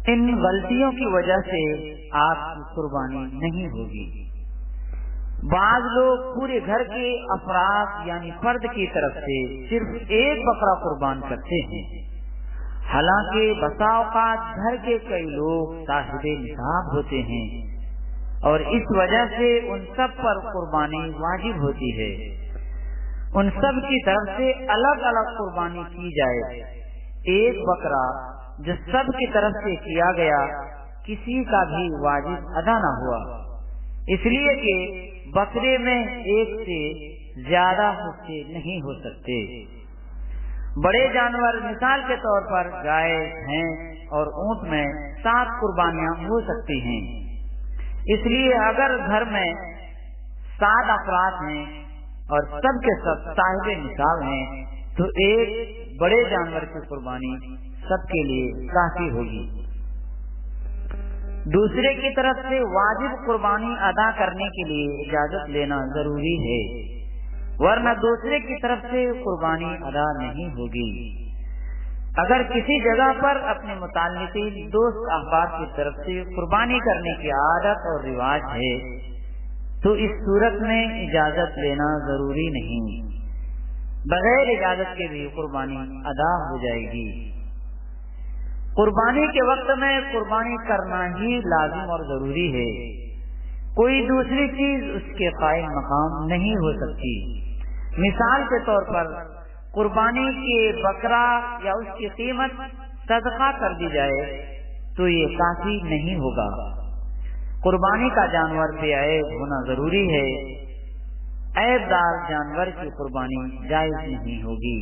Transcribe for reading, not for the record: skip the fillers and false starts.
ان غلطیوں کی وجہ سے آپ کی قربانی نہیں ہوگی۔ بعض لوگ پورے گھر کے افراد یعنی فرد کی طرف سے صرف ایک بکرا قربان کرتے ہیں، حالانکہ بسا اوقات گھر کے کئی لوگ صاحب نصاب ہوتے ہیں اور اس وجہ سے ان سب پر قربانی واجب ہوتی ہے۔ ان سب کی طرف سے الگ الگ قربانی کی جائے۔ ایک بکرا جو سب کی طرف سے کیا گیا کسی کا بھی واجب ادا نہ ہوا، اس لیے کہ بکرے میں ایک سے زیادہ حصے نہیں ہو سکتے۔ بڑے جانور مثال کے طور پر گائے، بھینس اور اونٹ میں 7 قربانیاں ہو سکتی ہیں۔ اس لیے اگر گھر میں 7 افراد ہیں اور سب کے سب صاحب نصاب ہیں تو ایک بڑے جانور کی قربانی سب کے لیے کافی ہوگی۔ دوسرے کی طرف سے واجب قربانی ادا کرنے کے لیے اجازت لینا ضروری ہے، ورنہ دوسرے کی طرف سے قربانی ادا نہیں ہوگی۔ اگر کسی جگہ پر اپنے متعلقین دوست احباب کی طرف سے قربانی کرنے کی عادت اور رواج ہے تو اس صورت میں اجازت لینا ضروری نہیں، بغیر اجازت کے بھی قربانی ادا ہو جائے گی۔ قربانی کے وقت میں قربانی کرنا ہی لازم اور ضروری ہے، کوئی دوسری چیز اس کے قائم مقام نہیں ہو سکتی۔ مثال کے طور پر قربانی کے بکرا یا اس کی قیمت صدقہ کر دی جائے تو یہ کافی نہیں ہوگا۔ قربانی کا جانور بے عیب ہونا ضروری ہے، عیب دار جانور کی قربانی جائز نہیں ہوگی۔